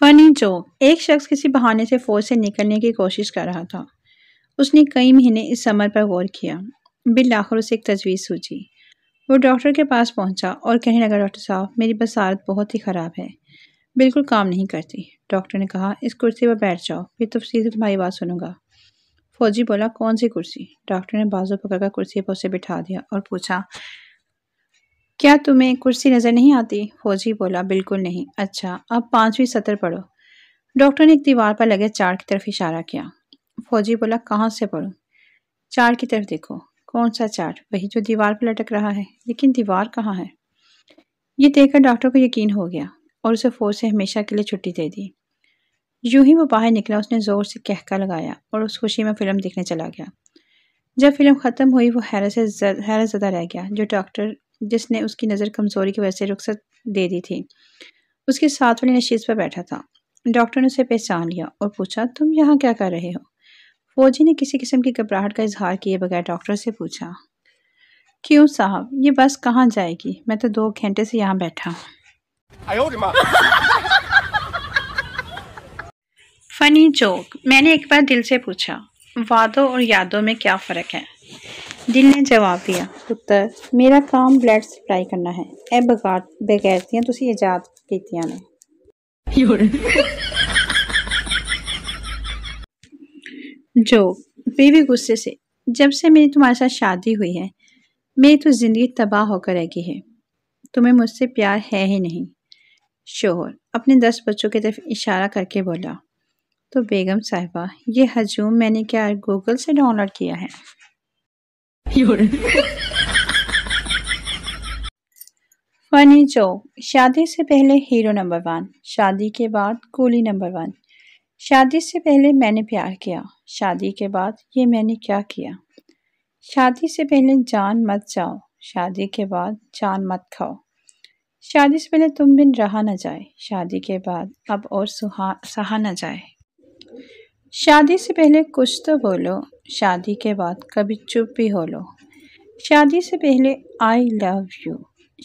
فنی جوک۔ ایک شخص کسی بہانے سے فوج سے نکلنے کی کوشش کر رہا تھا۔ اس نے کئی مہینے اس عمل پر غور کیا۔ بالآخر اسے ایک تجویز سوچی۔ وہ ڈاکٹر کے پاس پہنچا اور کہنے لگا، ڈاکٹر صاحب، میری بصارت بہت ہی خراب ہے، بالکل کام نہیں کرتی۔ ڈاکٹر نے کہا، اس کرسی پر بیٹھ جاؤ، پھر تفصیل سے تمہاری بات سنوں گا۔ فوجی بولا، کون سی کرسی؟ ڈاکٹر نے بازو پکڑ کر کرسی پر اسے بٹھا دیا اور پوچھا، کیا تمہیں کرسی نظر نہیں آتی؟ فوجی بولا، بالکل نہیں۔ اچھا، اب 5ویں سطر پڑھو۔ ڈاکٹر نے ایک دیوار پر لگے چارٹ کی طرف اشارہ کیا۔ فوجی بولا، کہاں سے پڑھوں؟ چارٹ کی طرف دیکھو۔ کون سا چارٹ؟ وہی جو دیوار پر لٹک رہا ہے، لیکن دیوار کہاں ہے؟ یہ دیکھ کر ڈاکٹر کو یقین ہو گیا اور اسے فوج سے ہمیشہ کے لیے چھٹی دے دی۔ یوں ہی وہ باہر نکلا، اس نے زور سے کہکا لگایا اور اس خوشی میں فلم دیکھنے چلا گیا۔ جب فلم ختم ہوئی وہ حیرت زدہ رہ گیا۔ جو ڈاکٹر جس نے اس کی نظر کمزوری کی وجہ سے رخصت دے دی تھی، اس کے ساتھ والی نشست پر بیٹھا تھا۔ ڈاکٹر نے اسے پہچان لیا اور پوچھا، تم یہاں کیا کر رہے ہو؟ فوجی نے کسی قسم کی گھبراہٹ کا اظہار کیے بغیر ڈاکٹر سے پوچھا، کیوں صاحب، یہ بس کہاں جائے گی؟ میں تو 2 گھنٹے سے یہاں بیٹھا ہوں۔ فنی جوک۔ میں نے ایک بار دل سے پوچھا، وعدوں اور یادوں میں کیا فرق ہے؟ دل نے جواب دیا، پتر، میرا کام بلڈ سپلائی کرنا ہے، اے بغیرتیاں تسی ایجاد کیتیاں نے۔ جوک۔ بیوی غصے سے، جب سے میری تمہارے ساتھ شادی ہوئی ہے میری تو زندگی تباہ ہو کر رہ گئی ہے، تمہیں مجھ سے پیار ہے ہی نہیں۔ شوہر اپنے 10 بچوں کی طرف اشارہ کر کے بولا، تو بیگم صاحبہ، یہ ہجوم میں نے کیا گوگل سے ڈاؤن لوڈ کیا ہے؟ فنی جوک۔ شادی سے پہلے ہیرو نمبر 1، شادی کے بعد کولی نمبر 1۔ شادی سے پہلے میں نے پیار کیا، شادی کے بعد یہ میں نے کیا کیا؟ شادی سے پہلے جان مت جاؤ، شادی کے بعد جان مت کھاؤ۔ شادی سے پہلے تم بن رہا نہ جائے، شادی کے بعد اب اور سہا نہ جائے۔ شادی سے پہلے کچھ تو بولو، شادی کے بعد کبھی چپ بھی ہو لو۔ شادی سے پہلے آئی لو یو،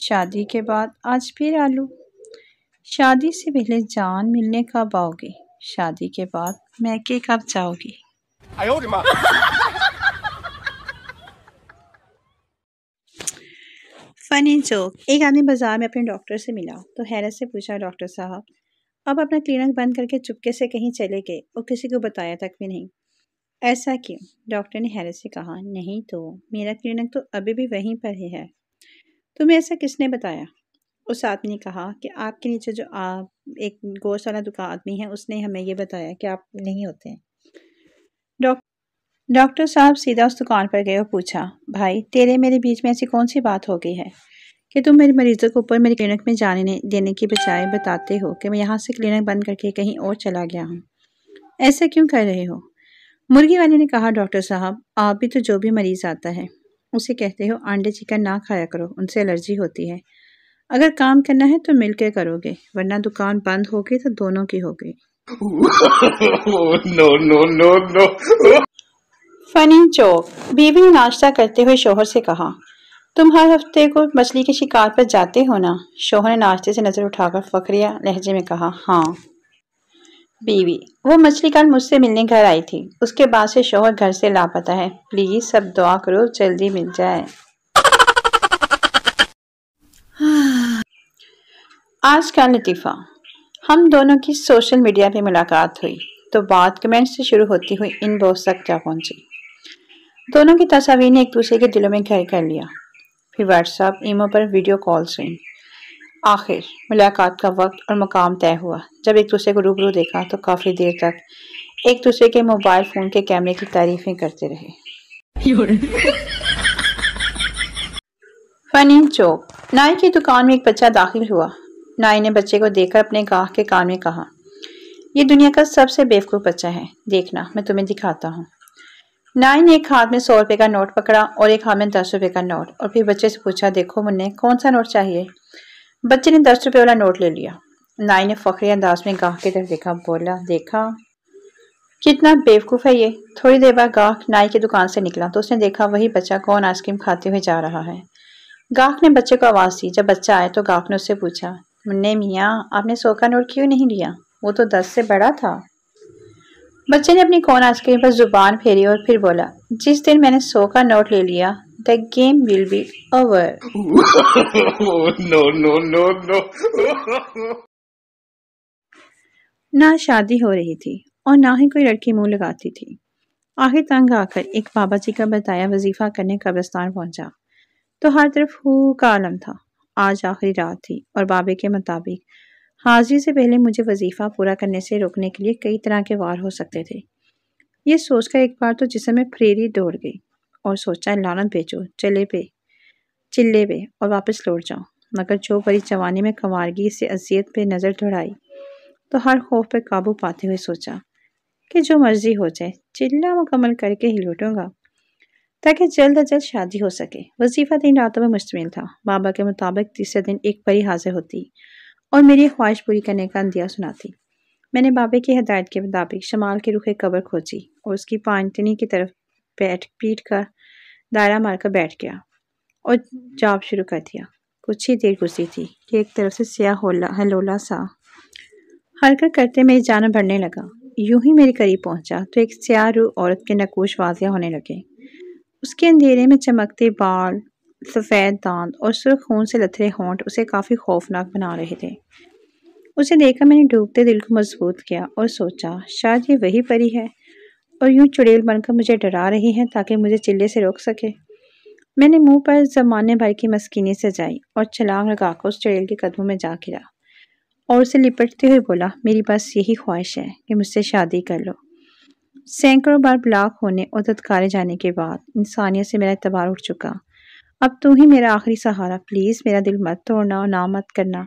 شادی کے بعد آج پھر آلو۔ شادی سے پہلے جان ملنے کب آؤ گی، شادی کے بعد میکے کب جاؤ گی؟ فنی جوک۔ ایک آدمی بازار میں اپنے ڈاکٹر سے ملا تو حیرت سے پوچھا، ڈاکٹر صاحب، آپ اپنا کلینک بند کر کے چپکے سے کہیں چلے گئے اور کسی کو بتایا تک بھی نہیں، ایسا کیوں؟ ڈاکٹر نے حیرت سے کہا، نہیں تو میرا کلینک تو ابھی بھی وہیں پر ہی ہے۔ تمہیں ایسا کس نے بتایا؟ اس آدمی نے کہا کہ آپ کے نیچے جو ایک گوشت والا دکان آدمی ہے، اس نے ہمیں یہ بتایا کہ آپ نہیں ہوتے ہیں۔ ڈاکٹر صاحب سیدھا اس دکان پر گئے اور پوچھا، بھائی، تیرے میرے بیچ میں ایسی کون سی بات ہو گئی ہے کہ تم میرے مریضوں کو اوپر میرے کلینک میں جانے دینے کی بجائے بتاتے ہو کہ میں یہاں سے کلینک بند کر کے کہیں اور چلا گیا ہوں؟ ایسا کیوں کر رہے ہو؟ مرغی والے نے کہا، ڈاکٹر صاحب، آپ بھی تو جو بھی مریض آتا ہے اسے کہتے ہو انڈے چکن نہ کھایا کرو، ان سے الرجی ہوتی ہے۔ اگر کام کرنا ہے تو مل کے کرو گے، ورنہ دکان بند ہوگی تو دونوں کی ہوگی۔ فنی جوک۔ بیوی نے ناشتہ کرتے ہوئے شوہر سے کہا، تم ہر ہفتے کو مچھلی کے شکار پر جاتے ہو نا؟ شوہر نے ناشتے سے نظر اٹھا کر فقریہ لہجے میں کہا، ہاں۔ بیوی، وہ مچھلی کل مجھ سے ملنے گھر آئی تھی، اس کے بعد سے شوہر گھر سے لاپتہ ہے، پلیز سب دعا کرو جلدی مل جائے۔ آج کا لطیفہ۔ ہم دونوں کی سوشل میڈیا پہ ملاقات ہوئی تو بات کمنٹ سے شروع ہوتی ہوئی ان باکس تک جا پہنچی۔ دونوں کی تصاویر نے ایک دوسرے کے دلوں میں گھر کر لیا، پھر واٹس ایپ ایمو پر ویڈیو کالز ہوئیں۔ آخر ملاقات کا وقت اور مقام طے ہوا۔ جب ایک دوسرے کو روبرو دیکھا تو کافی دیر تک ایک دوسرے کے موبائل فون کے کیمرے کی تعریفیں کرتے رہے۔ فنی جوک۔ نائی کی دکان میں ایک بچہ داخل ہوا۔ نائی نے بچے کو دیکھ کر اپنے گاہک کے کان میں کہا، یہ دنیا کا سب سے بیوقوف بچہ ہے، دیکھنا میں تمہیں دکھاتا ہوں۔ نائی نے ایک ہاتھ میں 100 روپے کا نوٹ پکڑا اور ایک ہاتھ میں 10 روپے کا نوٹ، اور پھر بچے سے پوچھا، دیکھو منّے، کون سا نوٹ چاہیے؟ بچے نے 10 روپے والا نوٹ لے لیا۔ نائی نے فخری انداز میں گاہک کی طرف دیکھا، بولا، دیکھا کتنا بیوقوف ہے یہ۔ تھوڑی دیر بعد گاہک نائی کی دکان سے نکلا تو اس نے دیکھا وہی بچہ کون آئس کریم کھاتے ہوئے جا رہا ہے۔ گاہک نے بچے کو آواز دی۔ جب بچہ آیا تو گاہک نے اس سے پوچھا، منّے میاں، آپ نے 100 کا نوٹ کیوں نہیں لیا؟ وہ تو 10 سے بڑا تھا۔ بچے نے اپنی کون آئس کریم پر زبان پھیری اور پھر بولا، جس دن میں نے 100 کا نوٹ لے لیا، the game will be over۔ نہ شادی ہو رہی تھی اور نہ ہی کوئی لڑکی منہ لگاتی تھی۔ آخر تنگ آ کر ایک بابا جی کا بتایا وظیفہ کرنے قبرستان پہنچا تو ہر طرف ہو کا عالم تھا۔ آج آخری رات تھی اور بابے کے مطابق حاضری سے پہلے مجھے وظیفہ پورا کرنے سے روکنے کے لیے کئی طرح کے وار ہو سکتے تھے۔ یہ سوچ کر ایک بار تو جسم میں پھریری دوڑ گئی اور سوچا لعنت بھیجو چلے پہ اور واپس لوٹ جاؤں، مگر جو بڑی جوانی میں کنوارگی سے اذیت پہ نظر دوڑائی تو ہر خوف پہ قابو پاتے ہوئے سوچا کہ جو مرضی ہو جائے چلہ مکمل کر کے ہی لوٹوں گا تاکہ جلد از جلد شادی ہو سکے۔ وظیفہ 3 راتوں میں مشتمل تھا۔ بابا کے مطابق تیسرے دن ایک پری حاضر ہوتی اور میری خواہش پوری کرنے کا عندیہ سناتی۔ میں نے بابے کی ہدایت کے مطابق شمال کے رخ قبر کھوجی اور اس کی پانٹنی کی طرف پیٹ کا دائرہ مار کر بیٹھ گیا اور جاب شروع کر دیا۔ کچھ ہی دیر گزری تھی کہ ایک طرف سے سیاہ ہلولا سا حرکت کرتے میری جان بڑھنے لگا۔ یوں ہی میرے قریب پہنچا تو ایک سیاہ روح عورت کے نقوش واضح ہونے لگے۔ اس کے اندھیرے میں چمکتے بال، سفید دانت اور سرخ خون سے لتھڑے ہونٹ اسے کافی خوفناک بنا رہے تھے۔ اسے دیکھ کر میں نے ڈوبتے دل کو مضبوط کیا اور سوچا شاید یہ وہی پری ہے اور یوں چڑیل بن کر مجھے ڈرا رہی ہے تاکہ مجھے چلے سے روک سکے۔ میں نے منہ پر زمانے بھر کی مسکینی سجائی اور چھلانگ لگا کر اس چڑیل کے قدموں میں جا گرا اور اسے لپٹتے ہوئے بولا، میری بس یہی خواہش ہے کہ مجھ سے شادی کر لو۔ سینکڑوں بار بلاک ہونے اور دھتکارے جانے کے بعد انسانیت سے میرا اعتبار اٹھ چکا۔ اب تو ہی میرا آخری سہارا، پلیز میرا دل مت توڑنا اور نہ مت کرنا۔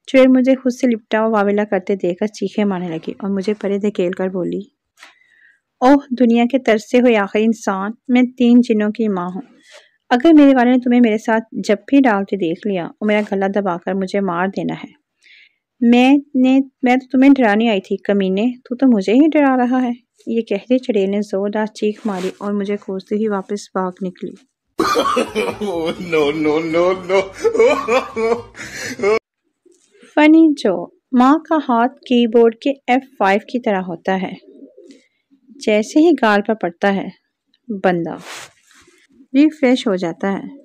چڑیل مجھے خود سے لپٹا اور واویلا کرتے دیکھ کر چیخیں مارنے لگی اور مجھے پرے دھکیل کر بولی، اوہ دنیا کے ترسے ہوئے آخری انسان، میں 3 جنوں کی ماں ہوں۔ اگر میرے والے نے تمہیں میرے ساتھ جپھی ڈالتے دیکھ لیا اور میرا گلا دبا کر مجھے مار دینا ہے۔ میں تو تمہیں ڈرانے آئی تھی کمینے، تو مجھے ہی ڈرا رہا ہے۔ یہ کہتے چڑیل نے زوردار چیخ ماری اور مجھے کوستے ہی واپس بھاگ نکلی۔ فنی جو ماں کا ہاتھ کی بورڈ کے F5 کی طرح ہوتا ہے، جیسے ہی گال پر پڑتا ہے بندہ ریفریش ہو جاتا ہے۔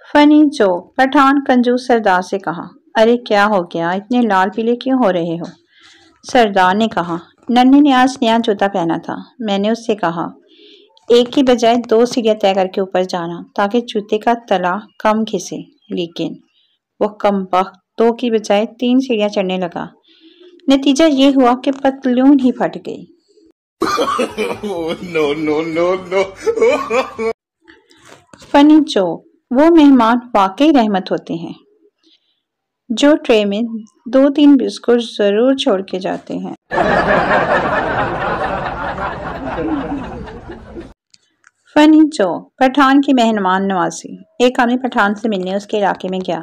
فنی جو پٹھان کنجوس سردار سے کہا، ارے کیا ہو گیا، اتنے لال پیلے کیوں ہو رہے ہو؟ سردار نے کہا، ننھے نے آج نیا جوتا پہنا تھا، میں نے اس سے کہا ایک کی بجائے 2 سیڑھیاں طے کر کے اوپر جانا تاکہ جوتے کا تلا کم گھسے، لیکن وہ کمبخت 2 کی بجائے 3 سیڑھیاں چڑھنے لگا۔ نتیجہ یہ ہوا کہ پتلون ہی پھٹ گئی۔ فنی جو وہ مہمان واقعی رحمت ہوتے ہیں جو ٹرے میں 2-3 بسکٹ ضرور چھوڑ کے جاتے ہیں۔ فنی جو پٹھان کی مہمان نوازی۔ ایک آدمی پٹھان سے ملنے اس کے علاقے میں گیا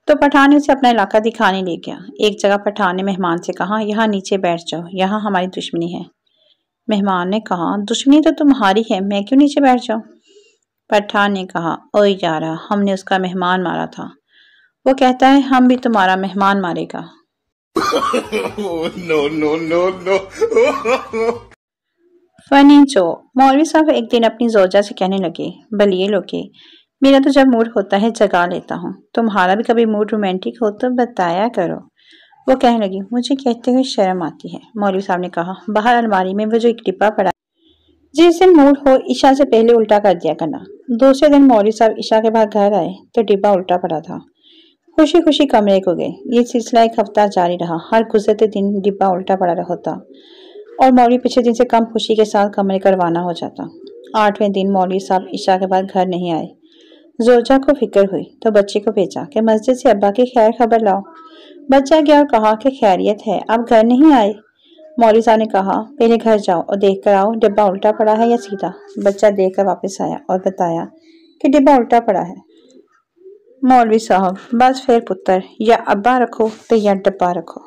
تو پٹھان نے اسے اپنا علاقہ دکھانے لے گیا۔ ایک جگہ پٹھان نے مہمان سے کہا، یہاں نیچے بیٹھ جاؤ، یہاں ہماری دشمنی ہے۔ مہمان نے کہا، دشمنی تو تمہاری ہے، میں کیوں نیچے بیٹھ جاؤں؟ پٹھان نے کہا، اوئے یارا، ہم نے اس کا مہمان مارا تھا، وہ کہتا ہے ہم بھی تمہارا مہمان مارے گا۔ فنی جو مولوی صاحب ایک دن اپنی زوجہ سے کہنے لگے، بلیے لوگے، میرا تو جب موڈ ہوتا ہے جگا لیتا ہوں، تمہارا بھی کبھی موڈ رومانٹک ہو تو بتایا کرو۔ وہ کہنے لگی، مجھے کہتے ہوئے شرم آتی ہے۔ مولوی صاحب نے کہا، باہر الماری میں وہ جو ایک ڈبہ پڑا ہے، جس دن موڈ ہو عشاء سے پہلے الٹا کر دیا کرنا۔ دوسرے دن مولوی صاحب عشاء کے بعد گھر آئے تو ڈبہ الٹا پڑا تھا۔ خوشی خوشی کمرے کو گئے۔ یہ سلسلہ 1 ہفتہ جاری رہا، ہر گزرتے دن ڈبہ الٹا پڑا ہوتا اور مولوی پچھلے دن سے کم خوشی کے ساتھ کمرے کا روانہ ہو جاتا۔ 8ویں دن مولوی صاحب عشاء کے بعد گھر نہیں آئے۔ زوجہ کو فکر ہوئی تو بچے کو بھیجا کہ مسجد سے ابا کی خیر خبر لاؤ۔ بچہ گیا اور کہا کہ خیریت ہے، آپ گھر نہیں آئے؟ مولوی صاحب نے کہا، پہلے گھر جاؤ اور دیکھ کر آؤ ڈبہ الٹا پڑا ہے یا سیدھا۔ بچہ دیکھ کر واپس آیا اور بتایا کہ ڈبہ الٹا پڑا ہے۔ مولوی صاحب، بس پھر پتر، یا ابا رکھو تو یا ڈبہ رکھو۔